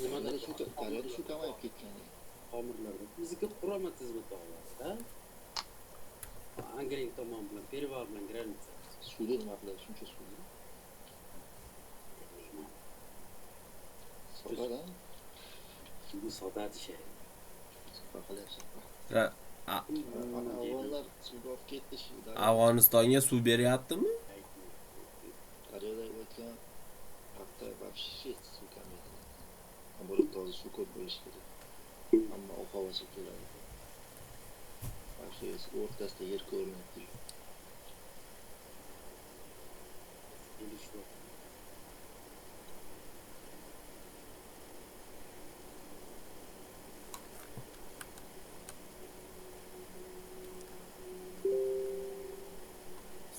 Nimada shu Koreada shu kamayib ketgan. Tomirlarda. Bizniki qurama tizimi tog'larida. Angren tomon bilan, Perival bilan granitsa. Suvda nima qiladi shuncha suvda? So'rada. Bu soda şey. Qilyapsan. Mana avvallar suvga olib ketdi shu. Afg'onistonga suv beryaptimi? Koreada o'tgan hafta вообще suv kam edi. Naborat hozir suv ko'p bo'lishi kerak. Ammo ob-havosi keladi. Вообще o'rtasida yer ko'rinmayapti.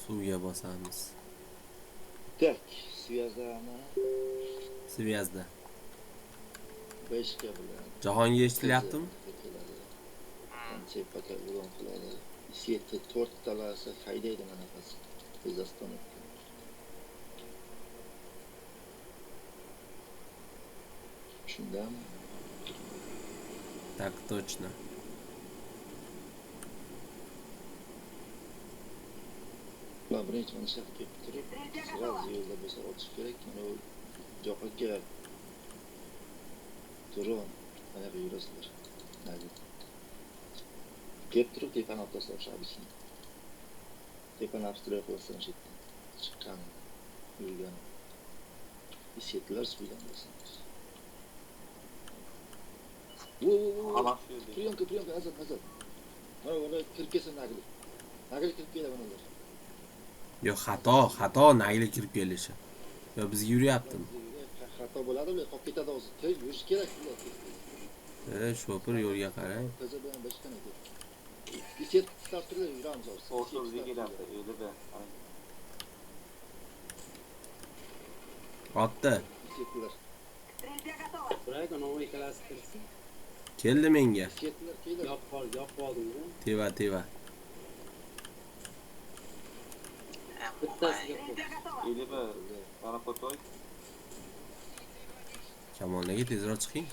Suvga bosamiz. Так, связано. Sviyazda. 5 ga bilan. Jahonga eshitilyaptimi? Qancha uron qiladi. Seti 4 talasi haydaydi mana qasi. Biz ostonoqda. Shundami? Так точно. Ular birinchi mana shu kelib turib, sразу yo'lda bo'lsa ochish kerak. Mana u jo'qaga dron mana bu yurasizlar. Nagi. Kelib turib tepani olib tashlab obishni. Tepani absтрой qilsin shu chiqqan yurgan. Isetlar suvdan bo'lsin. Priyanka, azat. Mana ular kirib kelsa nagli. Nagli kirib keladi ular. Yo'q, xato nagli kirib kelishi. Yo bizga yuryaptimi? Xato bo'ladi, qolib ketadi hozir. Tez yurish kerak ular. Shopir yo'lga qarang. Qizi bilan boshqa nima? Iset startida yuramiz hozir. O'rtaga keladi, yo'lida. Otda. Isetlar. Buraya novoy klassi kirsin. Keldi menga. Isetlar keladi. Yopib oldim. Teva. Bittasiga qo'y. Yo'lida, mana qo'toy. Kamonlarga tezroq chiqing.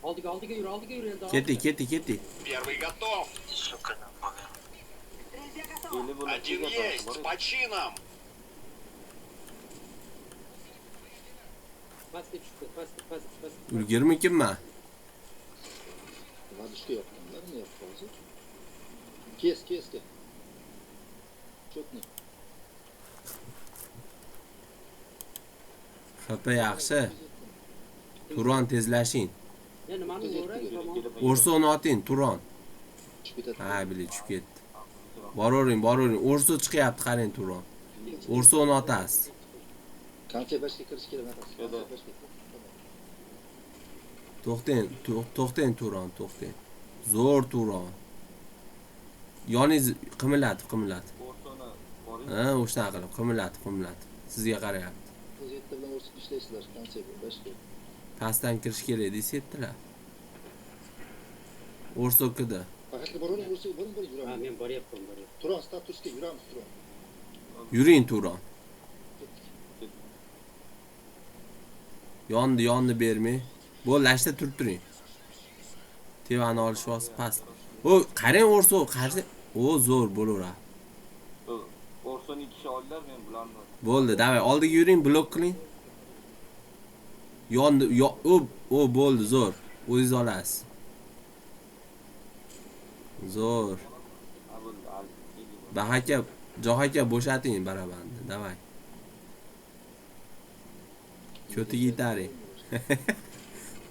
Oldiga yur endi. Ketdi. Первый готов. Сука, напомню. Один есть. С почином. Pastga tushdi, past. Ulgurmikinman? Vadushka yoqqanlar nima yapti hozir? Kes. Chotni. Xapa yaxshi. Turon tezlashing. Ya nimani o'ray? O'rsoni oting, Turon. Tushib ketadi. Ha, bilay tushib ketdi. Boravering. O'rso chiqyapti, qarang Turon. O'rsoni otasiz. Qancha bashga kirish kerak mana? To'xtang Turon, to'xtang. Zo'r Turon. Yoningiz qimillatib. O'rtoni boring. Ha, o'shanaqa qilib qimillatib. Sizga qarayapti. Siz yerda bilan o'rib ishlaysizlar, qancha bashga. Pastdan kirish kerak deysiz-ku. O'rsokida. Faqat boravering, boring Ha, yuramiz. men boryapman. Turon statusga yuramiz, Turon. Yuring Turon. Yondi bermay. Bo'lashda turib turing. Tevani olish vos past. O, qarang o'rso, qarshi. O, zo'r bo'laveradi. O'rsoni 2 kishi oldilar, men bularni. Bo'ldi, davay, oldiga yuring, blok qiling. Yondi, o bo'ldi, zo'r. O'zingiz olasiz. Zo'r. Bahaka, Johaka bo'shating barabanda, davay. Ko'tiga yetaring.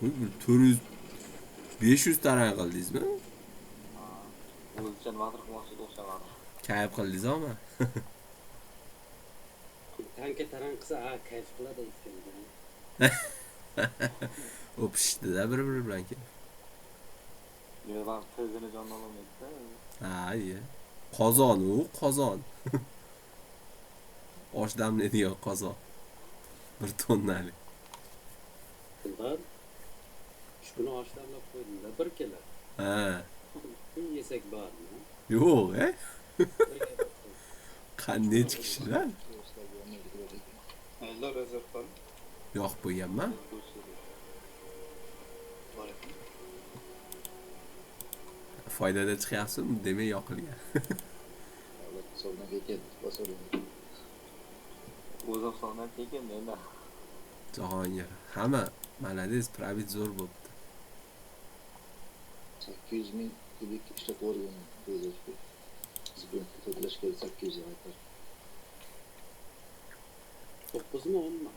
400 500 tarang qildingizmi? O'zcha nima qilmoqchi o'xshamadi. Kayf qildingizmi? Tanka tarang qilsa, kayf qiladi ekan. O'pishdi-da bir-biri bilan ke. Yo'q, tezini jonlanamaydi. Ha, iya. Qozon. Osh damlaydigan qozon. 1 tonnalik. Bundan shuni oshlab qo'ydimda, bir kilo. Ha. Kun yesak bormi? Yo'q, qanday chiqishlar? Aylar rezerv qil. Yo'q qo'yganman. foydada chiqyapsizmi? Demak yoqilgan. Davlat hisobidan ketadi. Bosoladi. O'zbekistondan tekin menda. Jahongir. Hamma malades, probit zo'r bo'pti. 800 ming kubik ishlatib o'rgan. O'zbekistonda. Zibun to'plash kerak 800 aytar. 9 mi 10 mi?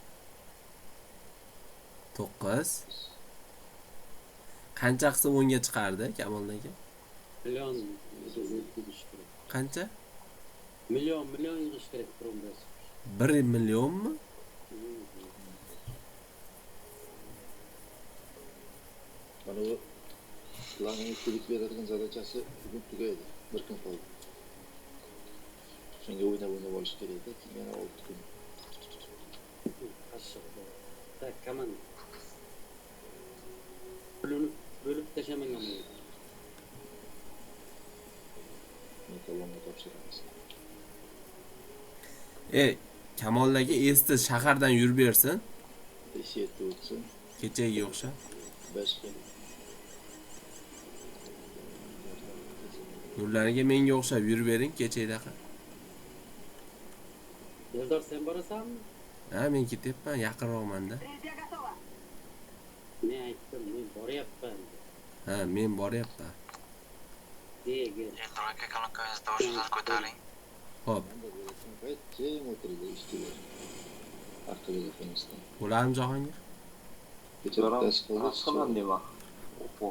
9. Qancha qism 10 ga chiqardi Kamol aka? Million yig'ish kerak. Qancha? Million yig'ish kerak Promdas. 1 millionmi? Mana bu ularning kubik beradigan zadachasi bugun tugaydi. Bir kun qoldi. Shunga o'ynab olish kerak edi. Yana 6 kun. Qashshiq. Tak, kaman. Bölüp tashlamagan bu. Metallonga topshiramiz. Kamol aka esda shahardan yurib bersin. Esiyatda o'tsin. Kechaga o'xshab. 5 kun. Yo'llariga menga o'xshab yurib bering kechadaqa. Eldor sen borasanmi? Ha, men ketyapman, yaqinroqman-da. Men aytdim, men boryapman. Ha, men boryapman. Dega. Eldor aka kolonkangizni tovushingizni ko'taring. Xo'p, Keyin o'tirdi ishchilar. Aqliga qo'ymasdan. bo'ladimi Jahongir? Kecha bittasi qildi. Chiqaman deyman. O'qo.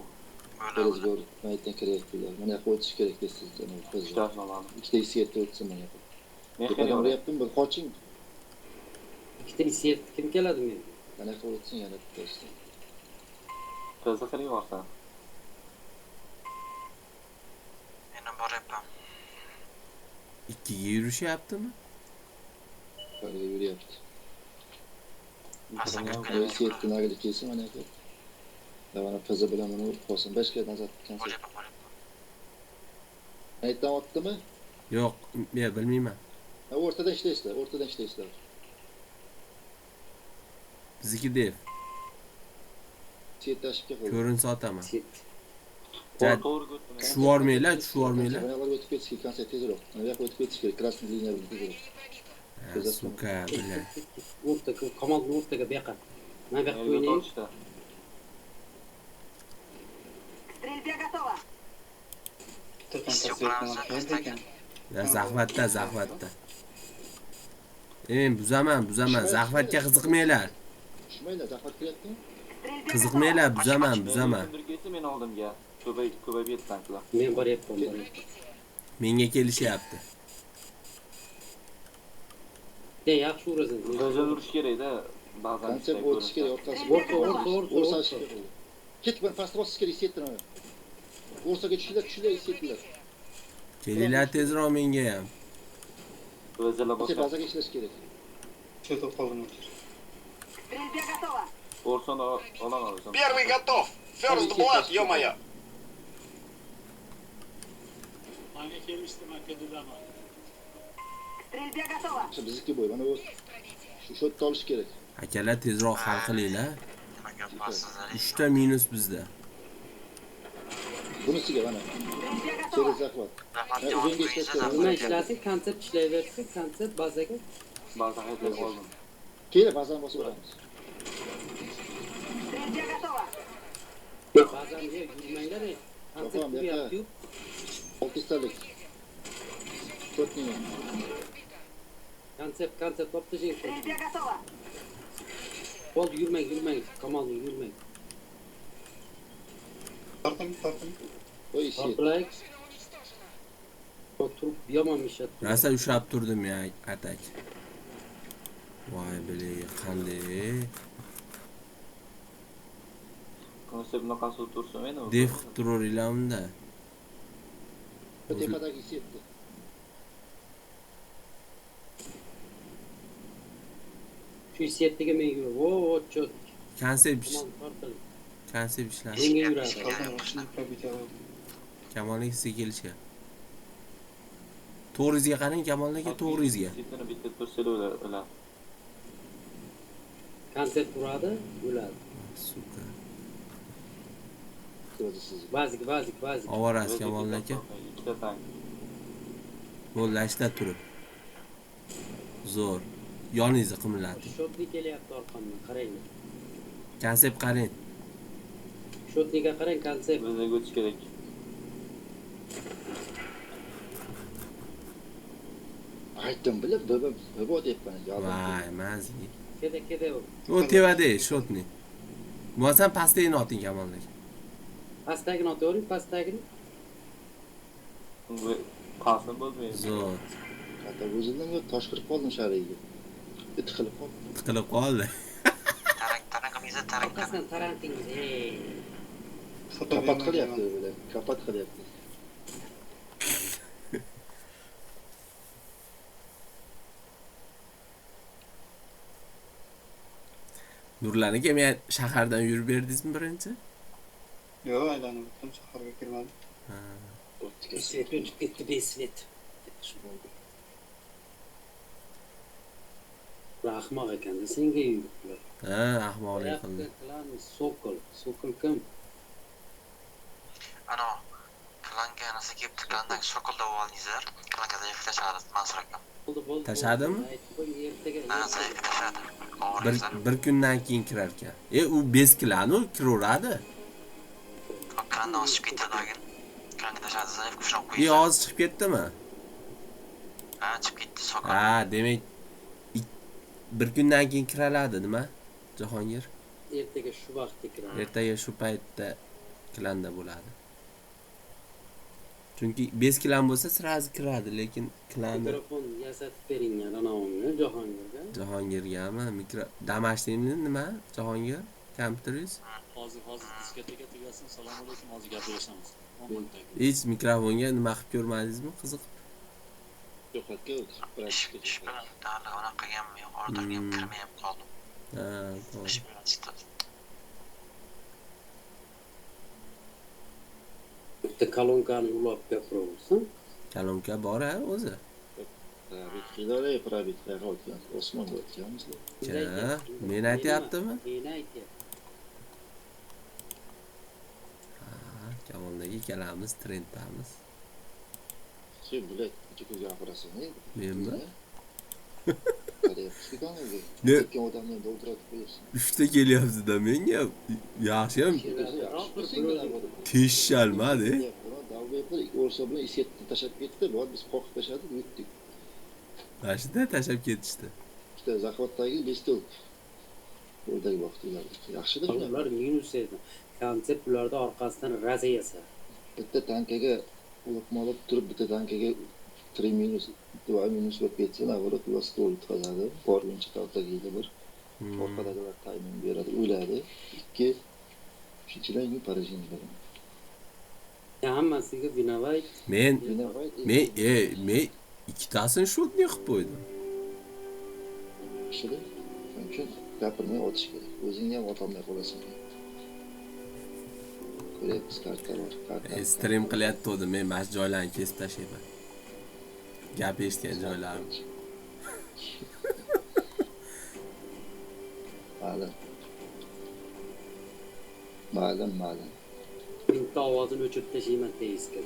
O'zgor maytdan kiryaptilar. Mana yoqqa o'tish kerak deysiz. Ishlashladim. Ikkita esiyatda o'tsin mana yoqqa. Men Keyin xiyonat. o'ryaptim, bir qoching. Ikkita isyet kim keladi men? Mana yoqqa o'tsin yana bittasi. Tezda qiling borsan. Men boryapman. Ikkiga yurishyaptimi? Qariga yuryapti. Pastga Esiyatda nagli kelsin mana yoqqa. Davana qizi bilan buni urib qolsin. 5 ga nazar tutgan. Boryapman. Aytdan otdimi? Yo'q, men bilmayman. Ha, o'rtadan ishlaysizlar. Bizniki dev. Chetashibga qo'ydi. Ko'rin sotaman. Isyet. To'g'ri o'tdim. Tushib yormanglar. Mana yoqqa o'tib ketish konsert tezroq. Mana yoqqa o'tib ketish kerak. Krasniy liniya bilan tezroq. Ha, suka, bilan. O'rtaga, qamoqni o'rtaga bu yoqqa. Mana bu yoqqa Yo'l o'ynaylik. ochdi. Стрельбе готово! Ya zahvatda. Buzaman. Zahvatga qiziqmanglar. Tushmaylar, zahmat qilyaptimi? Стрельбе Qiziqmanglar, buzaman. Sindirgisi men oldimga. Ko'payib yetdi tanklar. Men boryapman. Menga kelishyapti. Yaxshi urasan. O'zga yurish kerak-da. Ba'zan Konsert o'tish kerak, orqasiga. O'rta. Ket, ben pastga osish kerak, hissettirma. O'rtaga tushinglar, hissettilar. Kelinglar tezroq menga ham. O'zlar Ket, boshqa. bazaga ishlash kerak. Стрельбе готово! O'rson olaman. Первый готов. First blood, ё-моё. Стрельбе готово! Shu bizniki bo'y, mana bu shotni olish kerak. Akalar tezroq hal qilinglar. Nima gap qilasizlar? 3 ta minus bizda. Bunisiga mana. Стрельбе Через готово! захват. Rahmat, Ha, o'zingga ishlash kerak. Nima ishlasin, konsert ishlayversin, konsert bazaga. Ba'zan aytib qoldim. Keyin bazani bosib olamiz. Стрельбе готово! Ba'zan yurmanglar, konsert Tamam, tugyapti-yu. 6 talik. 4 ming. Konsert toptashing. Стрельбе готово! Bo'ldi, yurmang. Kamol yurmang. Qo'y ishlaydi. Tortilak. Turib yomon ishlab. Rasa ushlab turdim ya, atak. Voy bile, qanday. Konsert bunaqasi tursin meni. Dev qilib turaveringlar unda. Bu tepadagi ishlaydi. Shu isyetdagi men yurib. O, chot. Konsept Kamol tortiling. ishlar. Menga yuradi. Kamolning sizga kelishyapti. 400 ga qarang, Kamolga 400 ga. Sitini bitta tursalar ular. Konsert uradi, o'ladi. Suka. ko'zi sizni. Bazik. Ovorasi Kamol aka. Ikkita tank. Bu lashda turib. Zo'r. Yoningizni qimlating. Shotli kelyapti orqamdan, qaranglar. Konsept qarang. Shotliga qarang, konsept. Bizga o'tish kerak. Aytdim bilib, bobo deyapman. Vay, mazi. Keda u. O tevada shotni. Bo'lsa pastagini oting Kamol aka. Pastagini otavering, pastagini. Bu pasni bo'lmaydi. Zo'r. Katta o'zimdan tosh kirib qoldim shariga. Tiqilib qoldim. Tiqilib qoldi. Tarangamizda tarangan. Orqasidan tarantingiz. Kapat qilyapti bular. Kapat qilyapti. Nurlan aka, men shahardan yurib berdingizmi birinchi? Yo'q, aylanib o'tdim, shaharga kirmadim. Ha. Svet o'chib ketdi, besvet. Rahmoq ekan-da senga yuriblar. Ha, ahmoqlik qildi. Qilamiz, Sokol. Sokol kim? Ano, klanga nasib kelibdi, klandan sokolda oldingizlar. Klanga zaif tashadi, Mansur aka. Bo'ldi. Tashadimi? Aytib qo'y, ertaga. Ha, zaif tashadi. Ovoringizlar. Bir kundan keyin kirar ekan. U beskilanu kiraveradi. Klandan oshib ketadi. Klanga tashadi, zaif kuchroq E, qo'yinglar. hozir chiqib ketdimi? Ha, chiqib ketdi sokol. Ha, demak bir kundan keyin kiraladi, nima? Jahongir. Ertaga shu vaqtda kiramiz. Ertaga shu paytda klanda bo'ladi. Chunki bez klan bo'lsa sirazi kiradi, lekin klanni Mikrofon yasatib beringlar anavunga Jahongirga. Jahongirgami? Damashningmi nima? Jahongir, kompyuteringiz? Hozir diskoteka tugasin. Assalomu alaykum. Hozir gaplashamiz. 10 minutdan keyin. Hech mikrofonga nima qilib ko'rmadingizmi? Qiziq. Yo'q, aka, Ish bilan dali unaqa qilganmi yo'q, oradan ham kirmay ham qoldim. Ha, to'g'ri. Ish bilan chiqdi. Bitta kolonkani ulab gapiraversin. Kalomka bor ha o'zi. Probit qiladi, probit qilgan. Osmonga o'tganmiz. Ja, men aytyaptimi? Meni aytyapti. Ha, Kamoldagi ikkalamiz trenddamiz. Sen bular juda gapirasan, Menmi? Qarayapsiz-ku, Ne? Ikki odamni doldirib qo'yasiz. 3 ta kelyapti-da menga. Yaxshiyam teshalmadi. O'rsa bilan isetni tashlab ketdi, bor biz qoqib tashladik, o'tdik. Mashina tashab ketishdi. Ikkita zaxvatdagi bestol. O'rdagi vaqtlar. Yaxshi-da. Ular minus edi. Konsept ularda orqasidan raza yasa. Bitta tankaga uloqmalab turib, bitta tankaga 3 minus, 2 minus bo'lib ketsa, avvalo ular stol tutqazadi. Borguncha kaltagiga bir. Orqadagilar timing beradi, o'ladi. Ikki shunchalar parajin bo'ladi. Hammasiga vinovay. Men ikkitasini shotni qilib qo'ydim. Shuni uchun gapirmay o'tish kerak. O'zing ham otolmay qolasan. Ko'ryapsiz, karta bor. Stream qilyapti, men mana shu joylarni kesib tashlayman. Gap eshitgan joylarim. Ma'lum. Bitta ovozini o'chirib tashlayman tezga.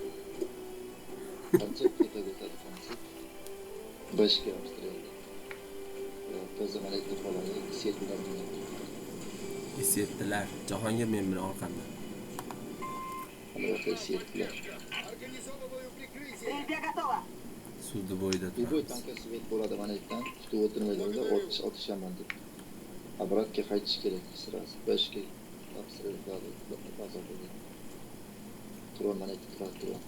Konsept ketadi, konsept. Boshqa Avstraliya. Tozamalik aytib qoladi, setlar bilan. Esetdilar. Jahongir men bilan orqamda. Alohida setlar. Стрельбе готово! Suvni bo'yida Bu turamiz. tanka svet bo'ladi mana aytgan. Kutib o'tirmaydilar, otishaman deb. Обратga qaytish kerak, sirasi. Boshqa Avstraliyada bazarda. Turib mana aytib turadi.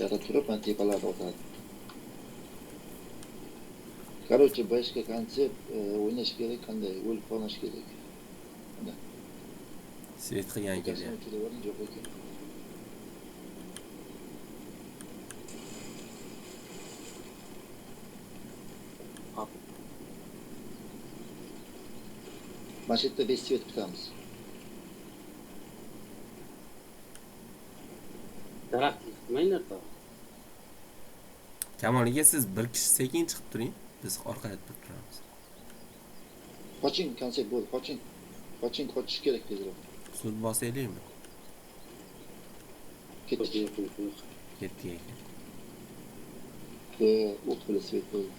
Yana turib mana tepalarda o'tadi. Короче, boshqa konsept o'ynash kerak, qanday o'lib qolish kerak. Svet qilgan kelyapti. Yo'q ekan. Mana shu yerda 5 svet kutamiz. Daraxt yiqitmanglar to. Kamoliga siz bir kishi sekin chiqib turing. Biz orqada turamiz. Qoching, konsept bo'ldi, qoching. Qochish kerak tezroq. Sud bosaylikmi? Ketdik. Ketdik ekan. O't bilan svet bo'ldi.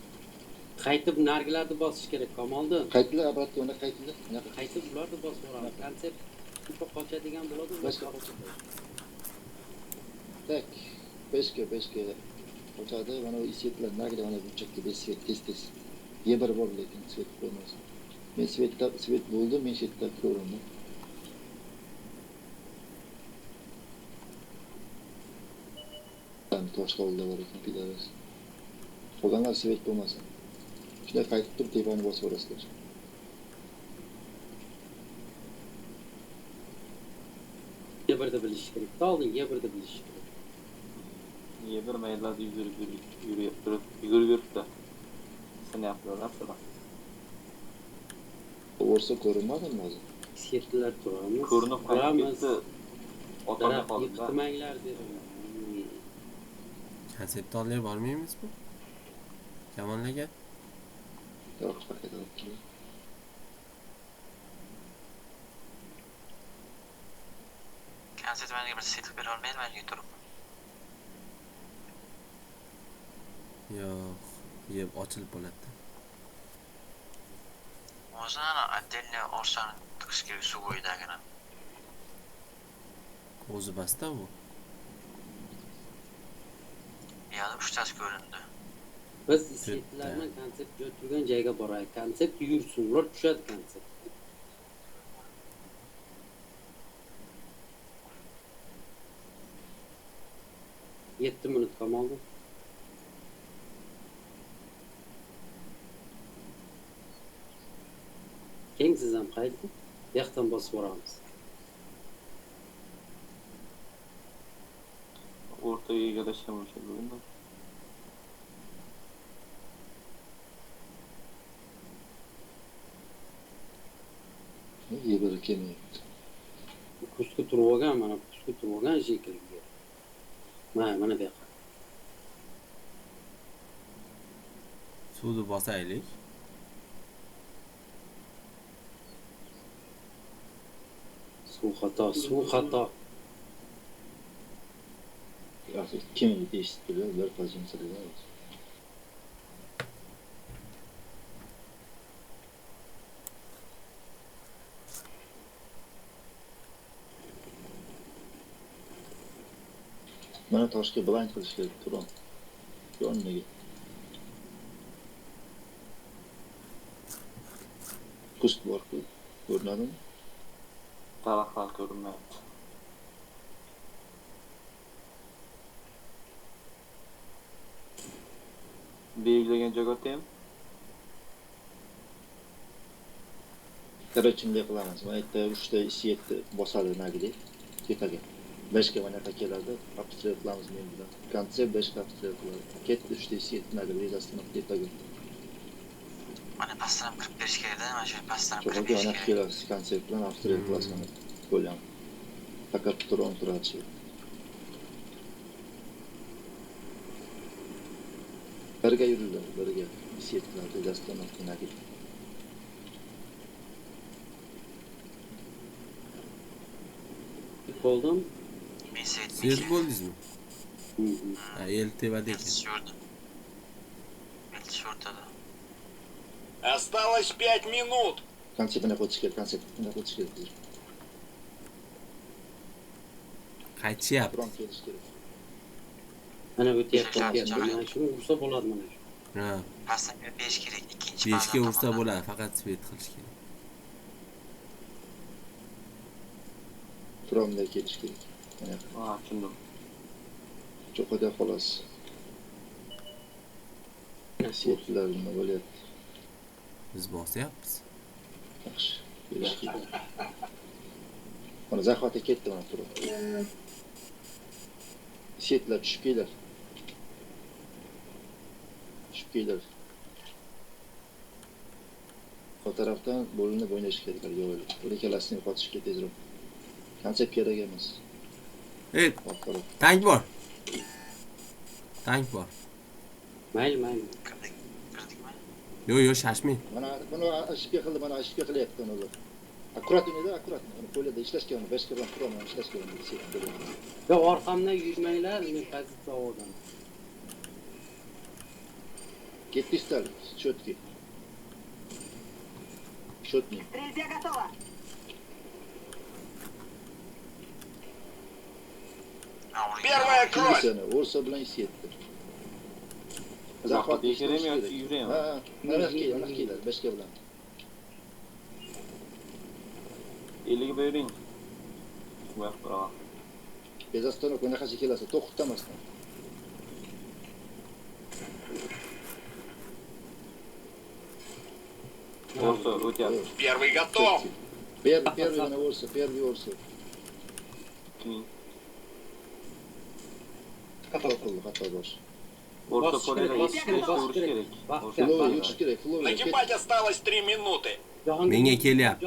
Qaytib nargilarni bosish kerak, Kamolda. Qaytdilar, обратно ona qaytdilar. Bunaqa Qaytib ularni bosib boramiz. Konsept upa qochadigan bo'ladi, boshqa tak. 5 ga qochadi. Mana u svetlar nagida mana bu chakka svet tez. Yebir bor lekin svet bo'lmas. Men svet bo'ldi, men shetda ko'rindim. Toshqa oldi bor ekan pidaras. Qolganlar svet bo'lmasin. Shunday qaytib turib tepani bosib borasizlar. Yeberda bilish kerak. Oldin yeberda bilish kerak. Yebir maylarda yugurib Sen yapıyorlar aslında. Orsa ko'rinmadimi hozir? Setlar turamiz. Ko'rinib qaytib ketdi. Otani Daraxt qoldi. yiqitmanglar dedi. Konsept olib bormaymizmi? Kamonlarga. Yo'q, paket olib keldi. Konsept menga bir setib bera olmaydi menga turib. Yo'q, yeb ochilib bo'ladi. O'zini отдельно orsani tiqish kerak suv bo'yidagini. O'zi basta bu. Yana 3 tas ko'rindi. Biz setlarni konsept turgan joyga boraylik. Konsept yursin, ular tushadi konsept. Yetti minut qamaldi. Keng siz ham qaytdi. Yoqdan bosib boramiz. Ortaya egallashgan bo'ldi. Yebir kelmayapti. Kuchga turib olgan, mana kuchga turib olgan shekilli. Mana bu yoqqa. Suvni bosaylik. Suv xato. Yo'q, kim eshitdilar, bir pozitsiyalar. Mana toshga blind qilish kerak, turon. Yoniga. Kust bor, ko'rinadimi? Daraxtlar ko'rinmayapti. Belgilagan joyga o'taymi? Короче, bunday qilamiz. Mana yerda 3 ta isiyetni bosadi nagidek. Tepaga. 5 ga mana yoqqa keladi. Obsтрел qilamiz men bilan. Konsept 5 ga obsтрел qiladi. Ketdi 3 ta isiyetni nagidek rezasidan tepaga. Mana pastdan ham kirib berish kerak-da, mana shu pastdan ham kirib Cho'qqa berish yana kerak. kelasiz konsept bilan obsтрел qilasiz mana. Bo'lam. Faqat turon turadi. Birga yurdilar, birga. Isiyetlar rezasidan nagidek. Qo'ldim. Men Svet bo'ldingizmi? Ha, el tevada ekan. Shortada. Осталось 5 минут. Konsept buni qo'yish kerak, konsept buni qo'yish kerak. Qaytishyapti. Turon kelish kerak. Mana o'tyapti. Mana shuni ursa bo'ladi mana shu. Ha, Pastdan kirib berish kerak. Ikkinchi 5 ga ursa bo'ladi, faqat svet qilish kerak. Turonda kelish kerak. Mana Ha, tushundim. cho'qqada xolos. Isiyetlar nima bo'lyapti? Biz bosyapmiz. Yaxshi. Kelish kerak. Mana zaxvati ketdi mana turon. Isiyetlar tushib keladi. Bu tarafdan bo'linib o'ynash kerak yo'l. Bu ikkalasini yo'qotishga tezroq. Konsept kerak emas. Ey, Orqaroq. tank bor. Tank bor. Mayli. Kirdikmi? Yo'q, shoshmang. Mana buni ashibga qildi, mana ashibga qilyapti uni. Akkurat unida, akkurat. Qo'lida ishlashga uni boshqa bilan turaman, ishlashga uni. Yo orqamdan yurmanglar, men pozitsiya oldim. Ketdi istal, четкий. Четный. Стрельбе готово. Первая Kimsani o'rsa bilan isyapti. Zahvat tekshiraymi yoki yuraymi? Ha, mana keladi, boshqa bilan. 50 buyuring. Voy, bravo. Без остановки naqashi kelasa, to'xtamasdan. Orso o'tyapti. Первый готов. Первый mana o'rsa, первый o'rsa. Keyin Xato qildi, xato bosh. orso Bosish qo'lida kerak, bosish kerak, yetishga urish kerak. Vaqtga, Flow vaqtga. yutish kerak, flow. Нагибать осталось 3 минуты. Menga kelyapti.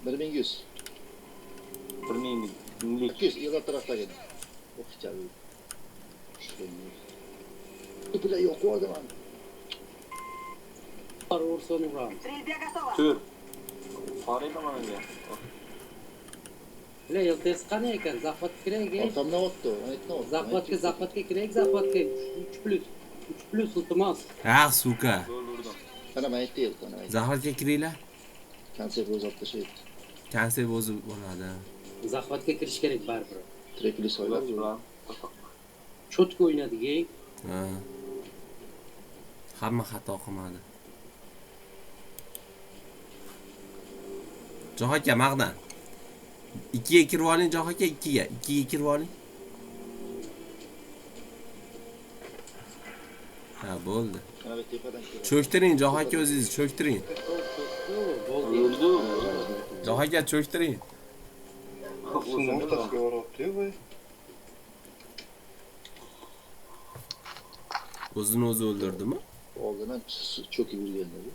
1100. 1000lik. 200 yil tarafdagi. O'qichadi. Bular yo'q qo'ydi mana. O'rsani uramiz. Стрельбе готово. Tur. Qaraydi mana bu. Bular iltesi qanday ekan? Zahvat kerak, Orqamdan o'tdi, aytdim. Zahvatga kerak, Zahvatga 3+. 3+ iltimos. Ha, suka. Gol urdim. Ana men aytdim, ana. Zahvatga kiringlar. Konser o'z olib tashlaydi. Konser o'zi bo'ladi. Zahvatga kirish kerak baribir. Tripli soylar. bilan. Cho'tga o'ynadi, Ha. Hamma xato qilmadi. Jo'xaka Mag'dan. 2ga kirib oling Jo'xaka, 2ga. 2ga kirib oling. Ha, bo'ldi. Ana bu tepadan keladi. Cho'ktiring Jo'xaka o'zingiz, cho'ktiring. Bo'ldi. O'ldi. Jo'xaka cho'ktiring. Shuni o'rtasiga uribdi, voy. O'zini o'zi o'ldirdimi? Oldindan cho'kib yurganda bu.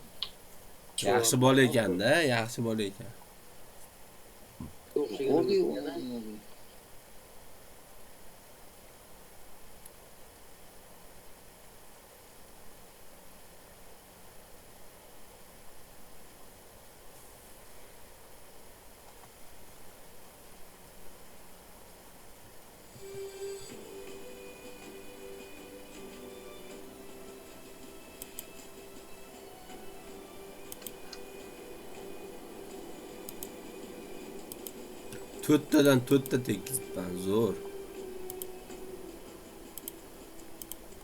Yaxshi bola ekan-da, yaxshi bola ekan. O'rdi, To'rttadan to'rtta tekizibman, zo'r.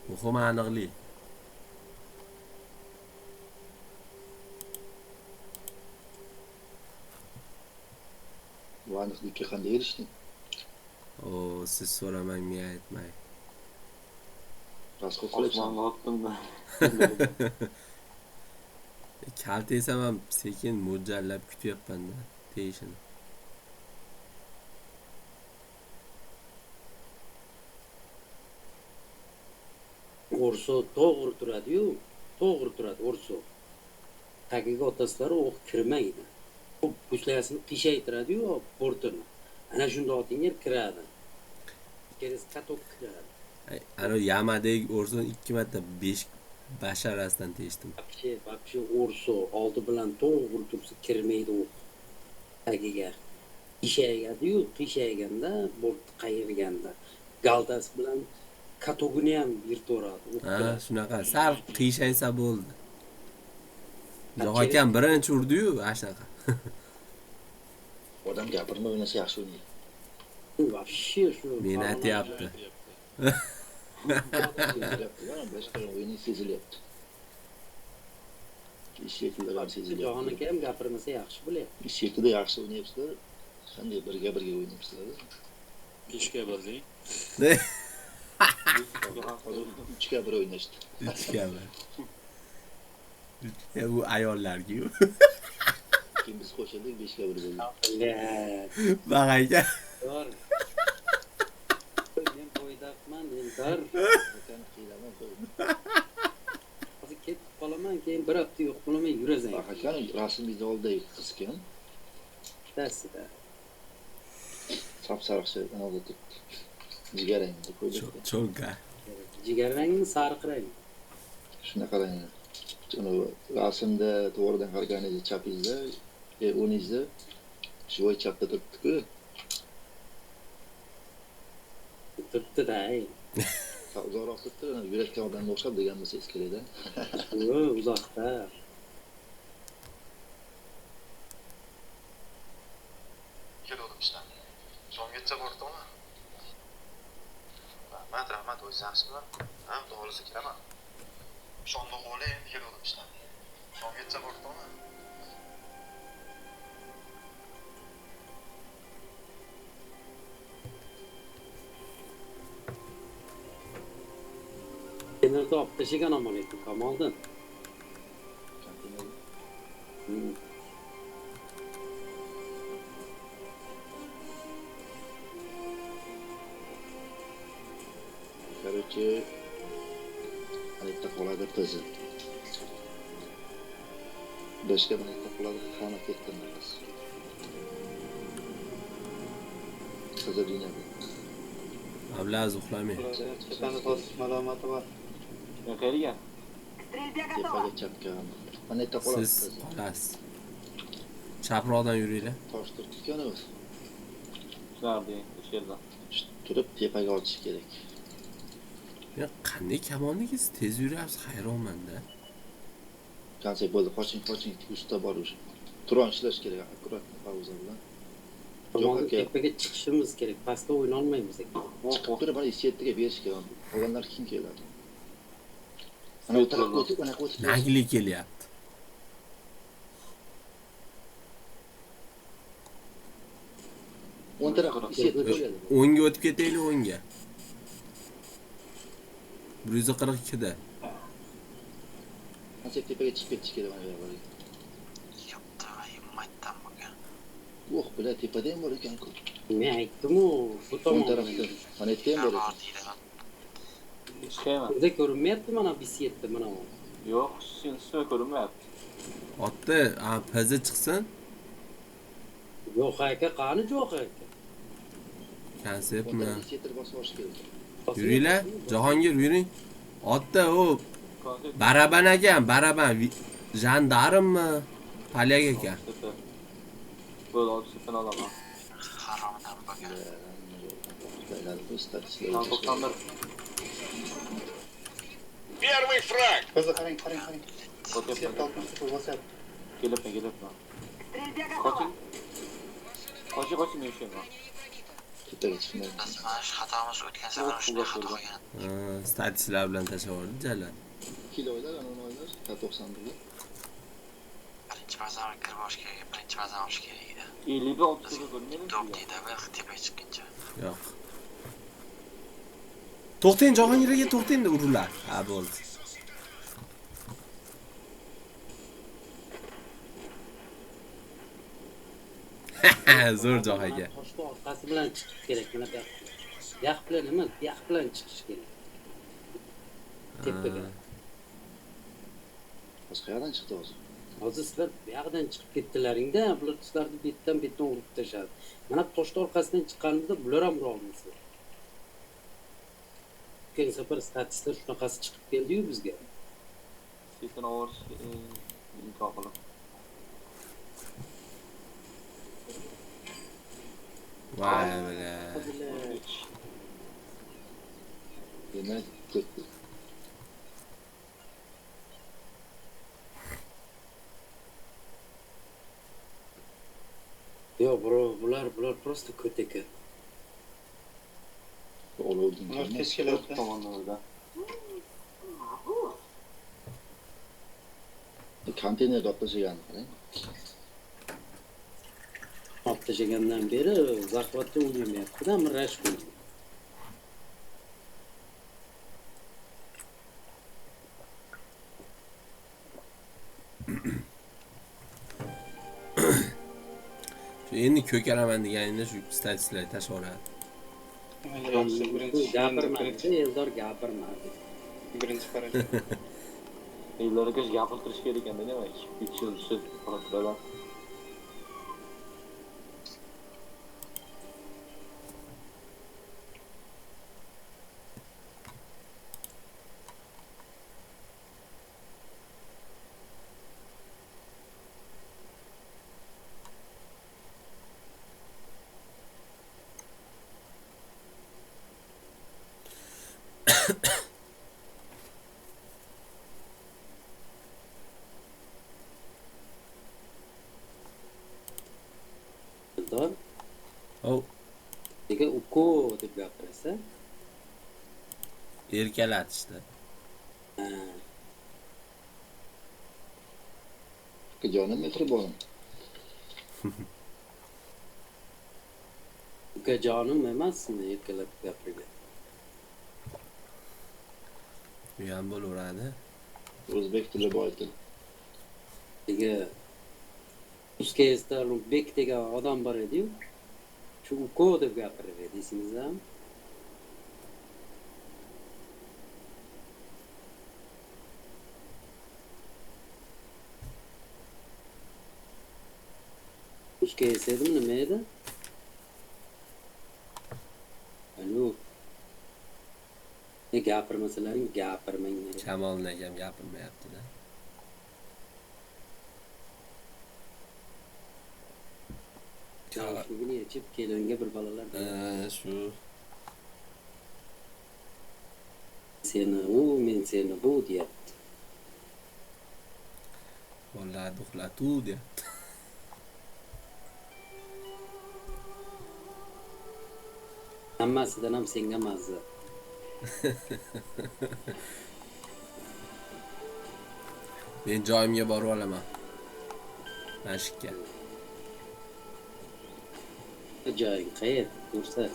Muhim aniqlik. Bu aniqlikka qanday erishding? O, siz so'ramang, men aytmay. Rasxod qilyapsan. Osmonga otdim-da. Kalt esa ham sekin mo'ljallab kutyapman-da, deyishini. O'rso to'g'ri turadi-yu, to'g'ri turadi O'rso. Tagiga otasizlar o'q kirmaydi. Bu pushlayasini qishaytiradi-yu, portini. Ana shunda otingga kiradi. Keres katok kiradi. Ana yamadek o'rson 2 marta 5 basharasidan teshdim. Вообще O'rso oldi bilan to'g'ri tursa kirmaydi o'q. Tagiga qishaygadi-yu, qishayganda, bort qayirganda galdas bilan katogini ham yirtaveradi. Ha, shunaqa. Sal qiyshaysa bo'ldi. Jo'xakam birinchi urdi-yu, ana shunaqa. Odam gapirma o'ynasa yaxshi o'ynaydi. Вообще shu. Meni aytyapti. Boshqa o'yini sezilyapti. Isheklar ham sezilyapti. Jahon aka ham gapirmasa yaxshi bo'lyapti. Ishekda yaxshi o'ynayapsizlar. Qanday birga o'ynayapsizlar? 5ga 1 Hozir 3ga 1 o'ynashdi. 3ga 1. Bu ayollarga-yu. Keyin biz qo'shildik 5ga 1 bo'ldi. Bag'ayga. Bor. Men qo'ydapman, endi Ekan qilaman qo'ydim. hozir ketib qolaman, keyin bir hafta yo'q bo'laman yurasan. Haqiqatan rasmingizni oldidagi qizkan. Dasida. Sap-sariqcha oldi turibdi. Jigarang deb qo'ydik. Cho'nka. Jigarrangmi, sariq rang? Shunaqa rang. Uni rasmda to'g'ridan qaraganingizda chapingizda, o'ngingizda Shu voy chapda turibdi-ku. Turibdi-da. Uzoqroq turibdi, yurakdan odamga o'xshab degan bo'lsangiz kerakda. Uzoqda. Keldim ishdan. So'nggacha bordingmi? Rahmat, o'zingiz yaxshimi? Ha, xudo xolisa kiraman. Shonni o'g'li endi keldim ishdan. So'nggacha bordingmi? Kenarda olib tashlagan omon ekan Kamoliddin. Короче, aytda qoladi qizi. Beshga aytda qoladi, hamma ketdi nafas. Qizi dunyoda. Ablaziz uxlamang. Chiqqani to'siq malomati bor. Qayerga? Стрельбе готово. Tepaga chapga. Mana aytda qoladi Siz qizi. qolasiz. Chaproqdan yuringlar. Tosh turtgan o'zi. Shulardi, o'sha yerda. Turib tepaga otish kerak. Men qanday kamolligingiz tez yuryapsiz, hayronman-da. Qancha bo'ldi, qoching, usta bor o'sha. Turon ishlash kerak, akkurat pauza bilan. Kamoliddin aka. tepaga chiqishimiz kerak. Pastda o'yna olmaymiz ekan. Chiqib turib, mana settiga berish kerak. Qolganlar kim keladi? Ana u tarafga o'tib, ana o'tib. Nagli kelyapti. O'ng tarafga set bo'ladi. O'ngga o'tib ketaylik, o'ngga. 142 da. Qancha tepaga chiqib ketish kerak mana bu yerga. Yo'qda, himmatdan bo'lgan. Yo'q, bular tepada ham bor ekan-ku. Men aytdim-ku, bu O'ng tomonda. tarafda. Mana yerda ham bor ekan. Ishlayman. Bizda ko'rinmayapti mana bisyetda mana bu. Yo'q, sen sizni ko'rinmayapti. Otda piza chiqsin, Yo'q aka, qani yo'q aka. konseptmi? Setni bosib olish kerak. Yuringlar, Jahongir yuring. Otda u Konsept Baraban ekan, Baraban jandarmmi? Polyak ekan. Böyle olsa ben alamam. Haromdan bo'lgan. Tam 91. Qizi qarang. Otyapman. Set oltmishda bosadi. Gelipme. Стрельбе готово. Koçun ne işin var? Tepaga chiqmaydi. Biz mana shu xatomiz o'tgan safar shunday xato qilgan. Statislar bilan tashlavordi jala. Kiloylar, ana oylar, 91. Birinchi bazamga kirib olish kerak, birinchi bazam olish kerak edi. 50'de 30'da görmeyelim ki ya. Dokdiyda bir tepaga chiqquncha. Yo'q. To'xtang, Jahongirga to'xtang-da ururlar. Ha, bo'ldi. Zo'r joy aka. Toshqa orqasi bilan chiqish kerak mana bu yoqqa. Yoq bilan emas, yoq bilan chiqish kerak. Tepaga. Boshqa yerdan chiqdi hozir. Hozir sizlar bu yoqdan chiqib ketdilaringda, bular sizlarni betdan urib tashladi. Mana toshni orqasidan chiqqanimizda bular ham ura olmasa. O'tgan safar statislar shunaqasi chiqib keldi-yu bizga. Sesin ağır imkan qilib. Voy bala. Demak, ketdi. Yo, bro, bular просто ko't ekan. Olovdin. Ular tez keladi. Tomonlarda. Konteyner doplashigan qarang. Olib tashlagandan beri zahvatda o'ynamayapti-da, mirash bo'ldi. Endi ko'karaman deganingda shu statistiklarni tashlavoradi. Yaxshi, Gapirmadi, Eldor gapirmadi. birinchi qarang. Evlere yapıltırış gereken de ne var? 3 yıl süt falan. Serdor. Hov, Nega uko deb gapirasa? erkalatishdi. Ha, Ukajonim mehribonim. ukajonim emasmi erkalab gapirgan? Bu ham bo'laveradi. O'zbek tili boy til. Nega Uskayesda Bek degan odam bor edi-yu. Shu uko deb gapirar edi, esingizda? Uskayes edimi, nima edi? Alo. Gapirmasalaring gapirmanglar. Shamolni ham gapirmayapti-da. Shugini yechib kelonga bir bolalar Shu seni u, men seni bu deyapti. bolalarni uxlatuv deyapti. Hammasidan ham senga mazza. Men joyimga borib olaman. Mashqqa. Joying qayer? Ko'rsat.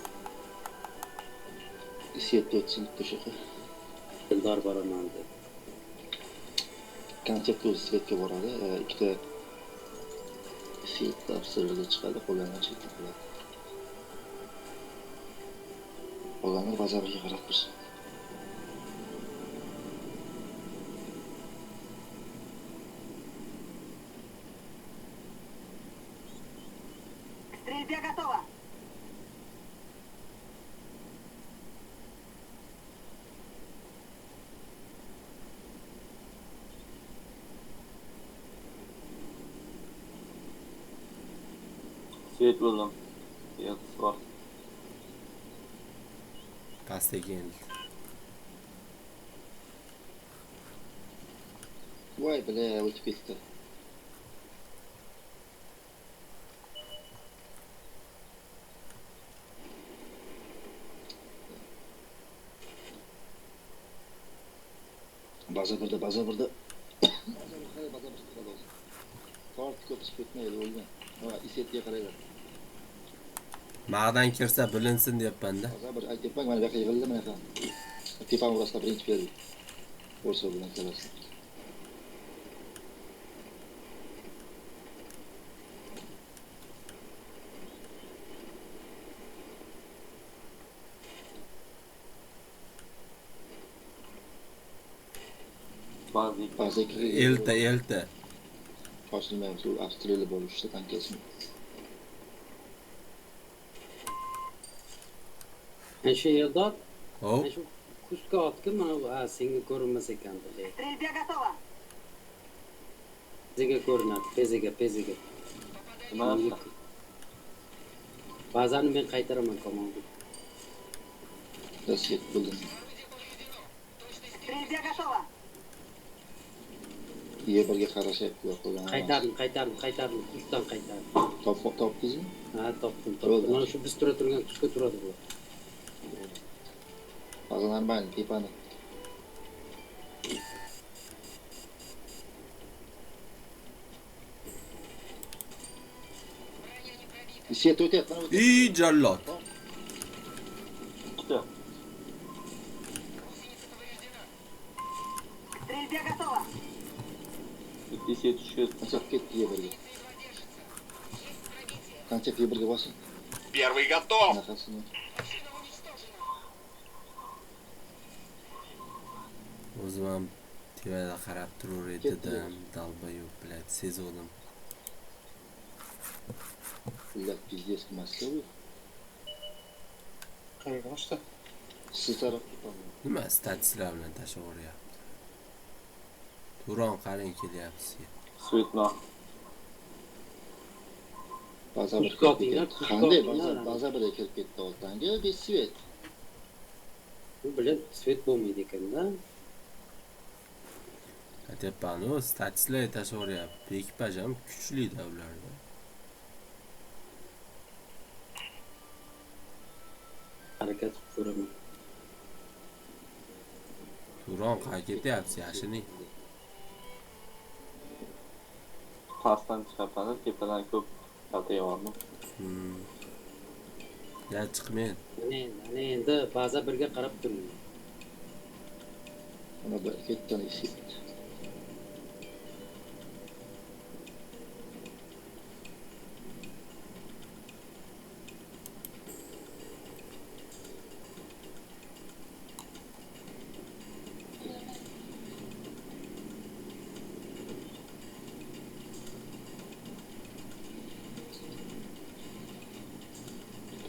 Isyetda o'tsin to'shaqa. Dildor boraman deb. Konsert svetga boradi. Ikkita svet tafsirida chiqadi, qolganlar chetda qoladi. Qolganlar bazarga qarab tursin. Стрельбе готово. Svet bo'ldim. Yo'q, bor. Pastga keldi. Voy bile o'tib ketdi. Baza birda. Baza birda. Tort ko'p chiqib ketmaydi, o'lgan. Ha, isetga qaraylar. Ma'dan kirsa bilinsin deyapman-da. Baza bir aytibman, mana bu yoqqa yig'ildi, mana yoqqa. Tepam orasida birinchi berdi. O'rsa bilan kelasi. Bazı Baza Elta. Shoshilmaymiz, u Avstriyada bo'lishdi tankasini. Shu yerda Hov, shu kuska otga mana bu senga ko'rinmas ekan dedi. Стрельбе готово. Peziga ko'rinadi, peziga. nima? Ba'zan men qaytaraman komandu. Svet bo'ldi. Стрельбе готово. Yerga qarashyapti, qolgan. Qaytardim, kuchdan qaytardim. Topdingizmi? Ha, topdim. Bo'ldi. Mana shu biz tura turgan kuchga turadi bu. Baza нормально, tepani. Svet o'tyapti, mana o'tyapti. ey jallod. Ikkita. Стрельбе готово. Bitti set tushgan. Qancha ketdi yerga. Qancha yerga bosin. Первый готов. Anaqasini. O'zim ham TVda qarab turar edim. Dalbayo'q bilan sezdim. Ular pizdes qilmasdi bu. Qayerga boshda? Siz taraf. Nima statistiklar bilan tashlaveryapti. Turon qarang kelyapti. Svetma. Baza bir Kuchga otinglar, kuchga qanday otinglar. baza bir kirib ketdi oltanga, bir svet. Bu bilan svet bo'lmaydi ekanda. Aytyapman, statistiklar tashlaveryapti. Ekipaj ham kuchli-da ularda. harakat qilib ko'raman. Turon qayerga ketyapsiz, yashiring. Pastdan chiqaman, tepadan ko'p kaltaga bordim. Ya chiqmang. Mana endi baza birga qarab turing. Mana bir ketdan eshit.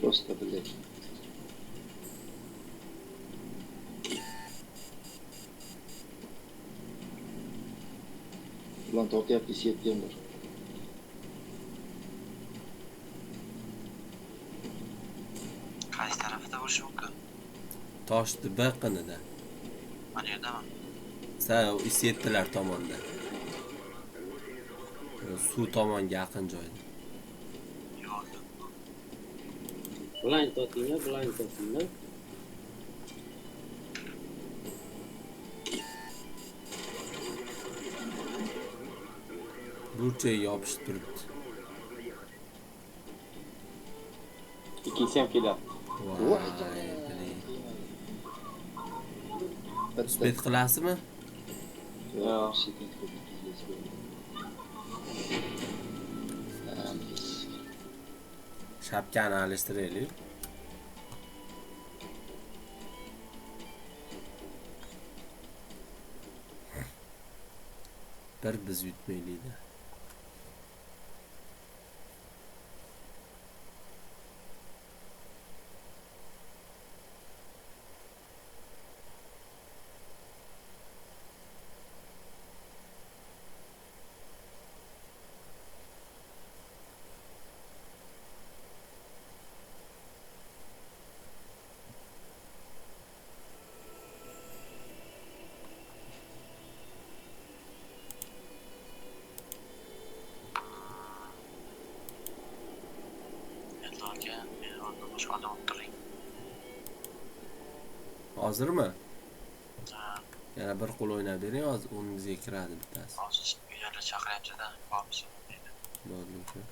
Просто, блядь. Ulan tortyapti, siyetgan bir. Qaysi tarafda bo'lishi mumkin? Toshni biqinida. Mana yerdami? Sa isyetdilar tomonda. Suv tomonga yaqin joyda. Yo'q. Blind totinglar. Burchaga yopishib turibdi. Ikkinchisi ham kelyapti. Voy, Uspet qilasizmi? Yo'q. Sekund ko'p. Shapkani alishtiraylik. Bir biz yutmaylikda. E'longa meni o'rnimda boshqa odam o'tiring. Hozirmi? Ha, Yana bir qo'l o'ynab bering, hozir o'rningizga kiradi bittasi. hozir uylarga chaqiryapti-da, bormisan deydi. Bo'ldi.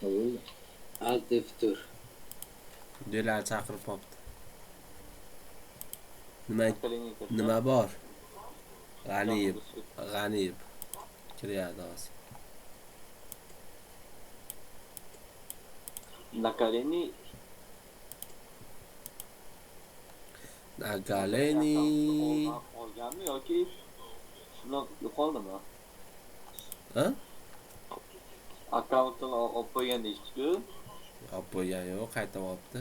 Oy. Alt F4. Delar chaqirib qopti. Nima Kaltaga kirdi. nima bor? G'aniyev. Kiryapti hozir. Nakaleni Nagaleni. olganmi yoki shundoq yo'qoldimi? Ha? Akkauntini olib qo'ygan deyishdi-ku. Olib qo'ygan yo'q, qaytib olibdi.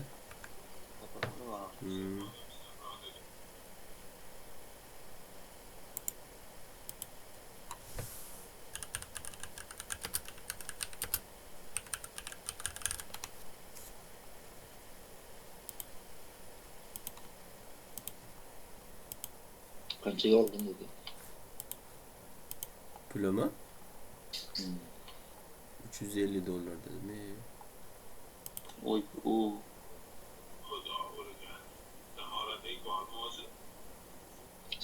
Qanchaga oldin dedi. Pulimi? 350 dollar dedimi? Oy, u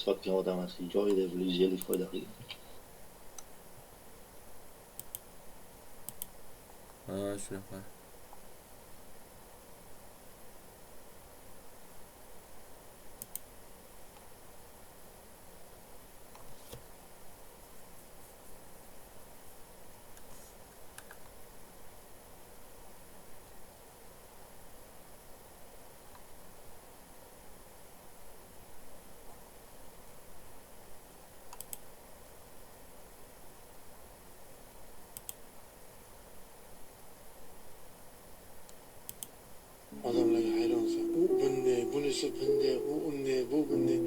Sotgan odam asli joyida 150 foyda qilgan. Ha, shunaqa. Odamlarga hayronsan. U bunday, bunisi bunday, u unday, bu bunday.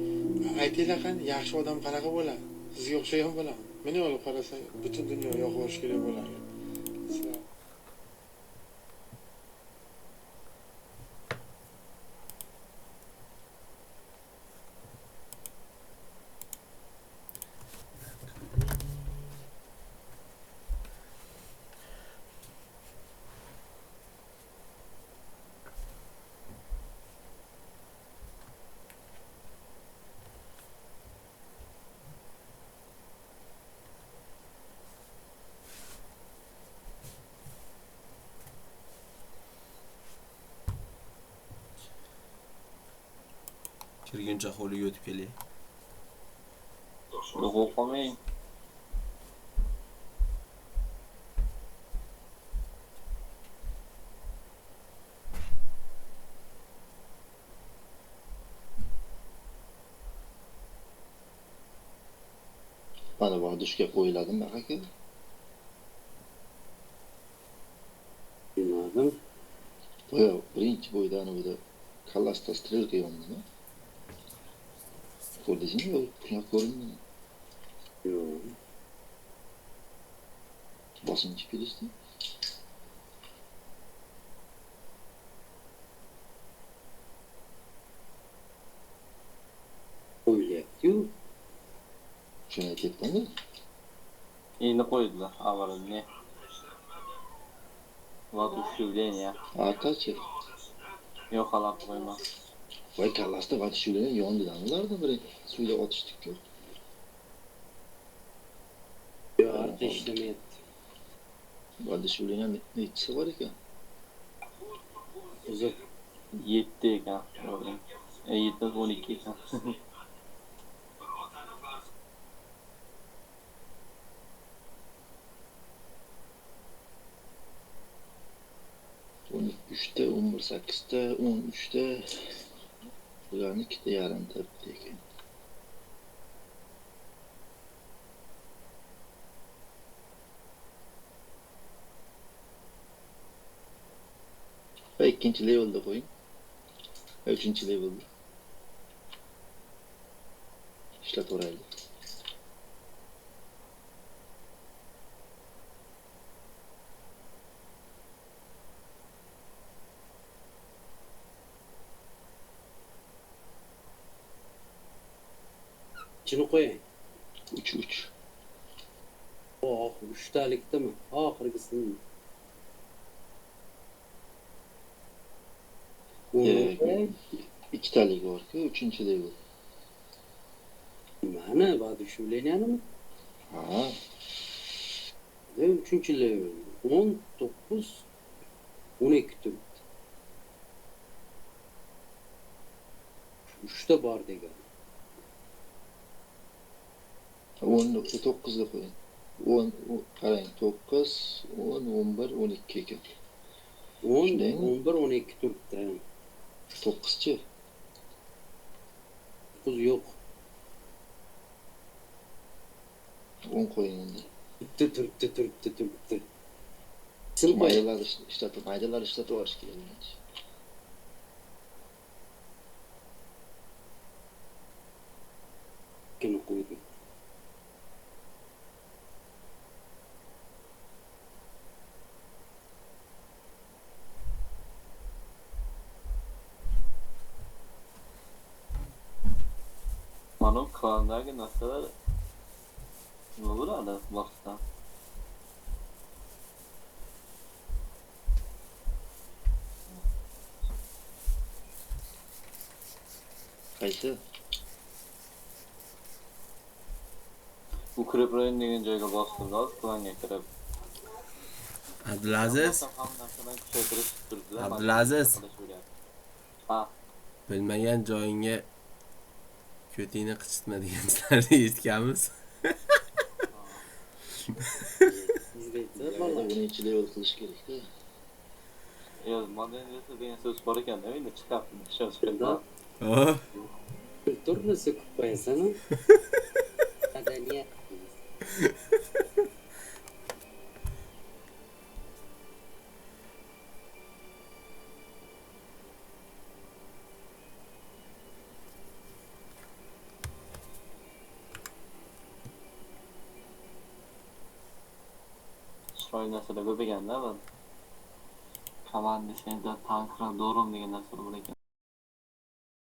Aytinglar qani, yaxshi odam qanaqa bo'ladi? Sizga o'xshagan bo'ladi. Meni olib qarasang, butun dunyo yo'q bo'lish kerak bo'ladi. Kirguncha hovliga o'tib kelay. Yo'q o'qolmang. Mana bu dushga qo'yiladimi aka? Bilmadim. Boya birinchi bo'ydan o'yda kallasda strelka yondimi? Ko'rdingizmi yo'q? Shunday ko'rindimi? Yo'q. Basınç pilisi. O'ylayapti-yu. Şuna aytyapman mi? Endi qo'ydilar, avvalda ne? Воодушевление. Arkaçı. Yo'q, halol qo'yma. Vay kallasda vatışıyla yondidan ulardı biri suyla atıştık yok. Yo'q, arqa ishlamayapti. Vatışıyla nechisi var ekan? Uzoq. 7 ekan. 7 12 ekan. 13'te, 11-8'te, 13'te bularni ikkita yarim tarafda ekan. Va ikkinchi levelda qo'ying. Va uchinchi levelda. Ishlataveraylik. Ichini qo'ying. 3. Oh, 3talikdimi? Oxirgisini. Ikkitalik bor-ku, 3-level. Mana воодушевленияmi? Ha, 3-level. 19 12 turibdi. 3ta bor degan. 9'ga qo'ying. 10 qarang, 9, 10, 11, 12 ekan. 10, Shundaymi? 11, 12 turibdi. 9chi. 9 yo'q. 10 qo'ying endi. Turibdi. Ichini qo'ying. Maydalar ishlatib olish kerak. Ichini qo'ydim. Mana klandagi narsalar nima bo'ladi boshdan? Qaysi? Bu kirib rayon degan joyga bostirdi, klanga kirib. Abdulaziz, Ham narsadan kuchaytirish turdilar. Abdulaziz. Ha, bilmagan joyingga ko'tingni qichitma deganlarni eshitganmiz. Buni ichi level qilish kerak-da. yo'q, modernizatsiya degan so'z bor ekan-da, endi chiqyapti, ishon chiqyapti. Oh, Turni so'kib qo'yasan. Madaniyat. Chiroyli narsalar ko'p ekanda, bu komanda senda tanklar do'rim degan narsalar bor ekan.